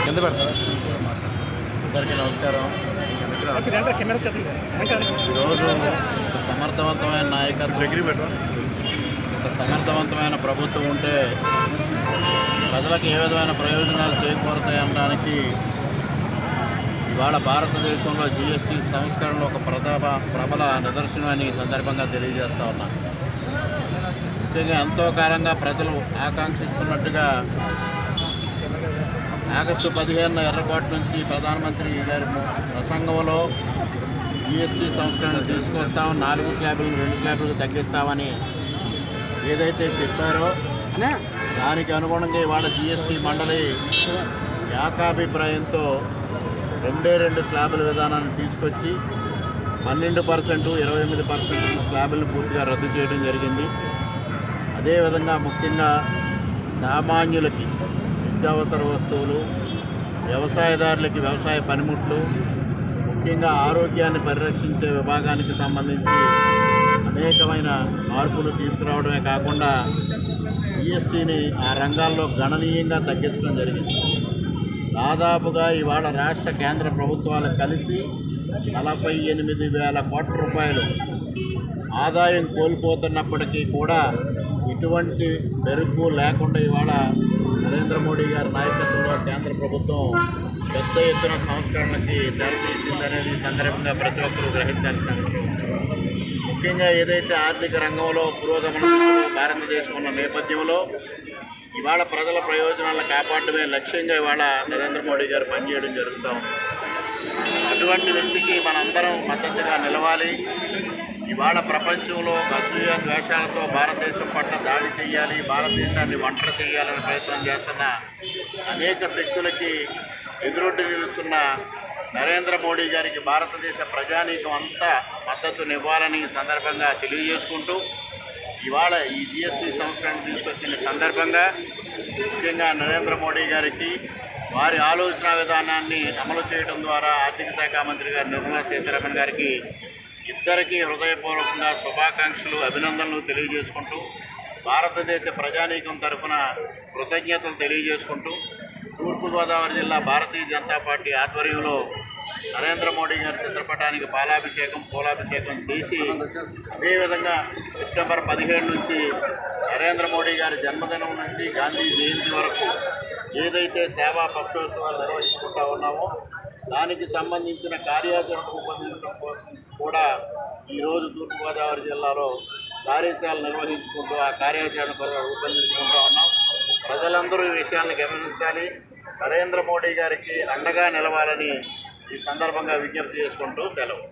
అందరికీ నమస్కారం. ఈరోజు ఒక సమర్థవంతమైన నాయకత్వం, ఒక సమర్థవంతమైన ప్రభుత్వం ఉంటే ప్రజలకు ఏ విధమైన ప్రయోజనాలు చేకూరుతాయి అనడానికి ఇవాళ భారతదేశంలో జిఎస్టీ సంస్కరణలో ఒక ప్రబల నిదర్శనమని ఈ సందర్భంగా తెలియజేస్తా ఉన్నా. ముఖ్యంగా ఎంతో కాలంగా ప్రజలు ఆకాంక్షిస్తున్నట్టుగా ఆగస్టు 15 ఎర్రకోట నుంచి ప్రధానమంత్రి గారి ప్రసంగంలో జిఎస్టీ సంస్కరణ తీసుకొస్తాం, 4 స్లాబులు 2 స్లాబులకు తగ్గిస్తామని ఏదైతే చెప్పారో దానికి అనుగుణంగా ఇవాళ జిఎస్టీ మండలి ఏకాభిప్రాయంతో 2 స్లాబుల విధానాన్ని తీసుకొచ్చి 12%, 28% స్లాబులను పూర్తిగా రద్దు చేయడం జరిగింది. అదేవిధంగా ముఖ్యంగా సామాన్యులకి నిత్యావసర వస్తువులు, వ్యవసాయదారులకి వ్యవసాయ పనిముట్లు, ముఖ్యంగా ఆరోగ్యాన్ని పరిరక్షించే విభాగానికి సంబంధించి అనేకమైన మార్పులు తీసుకురావడమే కాకుండా జిఎస్టీని ఆ రంగాల్లో గణనీయంగా తగ్గించడం జరిగింది. దాదాపుగా ఇవాళ రాష్ట్ర కేంద్ర ప్రభుత్వాలు కలిసి 48,000 కోట్ల రూపాయలు ఆదాయం కోల్పోతున్నప్పటికీ కూడా ఎటువంటి మెరుగు లేకుండా ఇవాళ నరేంద్ర మోడీ గారి నాయకత్వంలో కేంద్ర ప్రభుత్వం పెద్ద ఎత్తున సంస్కరణలకి దారితీసిందనేది ఈ సందర్భంగా ప్రతి ఒక్కరూ గ్రహించాల్సిన అవసరం. ముఖ్యంగా ఏదైతే ఆర్థిక రంగంలో పురోగమనం భారతదేశం ఉన్న నేపథ్యంలో ఇవాళ ప్రజల ప్రయోజనాలను కాపాడమే లక్ష్యంగా ఇవాళ నరేంద్ర మోడీ గారు పనిచేయడం జరుగుతూ ఉంది. అటువంటి వ్యక్తికి మనందరం మద్దతుగా నిలవాలి. ఇవాళ ప్రపంచంలో అసూయ ద్వేషాలతో భారతదేశం పట్ల దాడి చేయాలి, భారతదేశాన్ని ఒంటరి చేయాలని ప్రయత్నం చేస్తున్న అనేక శక్తులకి ఎదురొడ్డి నిలుస్తున్న నరేంద్ర మోడీ గారికి భారతదేశ ప్రజానీకం అంతా మద్దతునివ్వాలని సందర్భంగా తెలియజేసుకుంటూ ఇవాళ ఈ జిఎస్టీ సంస్కరణ తీసుకొచ్చిన సందర్భంగా ముఖ్యంగా నరేంద్ర మోడీ గారికి వారి ఆలోచన విధానాన్ని అమలు చేయడం ద్వారా ఆర్థిక శాఖ మంత్రి గారు నిర్మలా సీతారామన్ గారికి ఇద్దరికీ హృదయపూర్వకంగా శుభాకాంక్షలు, అభినందనలు తెలియజేసుకుంటూ భారతదేశ ప్రజానీకం తరఫున కృతజ్ఞతలు తెలియజేసుకుంటూ తూర్పుగోదావరి జిల్లా భారతీయ జనతా పార్టీ ఆధ్వర్యంలో నరేంద్ర మోడీ గారి చిత్రపటానికి పూలాభిషేకం చేసి అదేవిధంగా సెప్టెంబర్ 17 నుంచి నరేంద్ర మోడీ గారి జన్మదినం నుంచి గాంధీ జయంతి వరకు ఏదైతే సేవా పక్షోత్సవాలు నిర్వహించుకుంటా ఉన్నామో దానికి సంబంధించిన కార్యాచరణ రూపొందించడం కోసం కూడా ఈరోజు తూర్పుగోదావరి జిల్లాలో కార్యశాల నిర్వహించుకుంటూ ఆ కార్యాచరణ రూపొందించుకుంటూ ఉన్నాం. ప్రజలందరూ ఈ విషయాన్ని గమనించాలి, నరేంద్ర మోడీ గారికి అండగా నిలవాలని ఈ సందర్భంగా విజ్ఞప్తి చేసుకుంటూ సెలవు.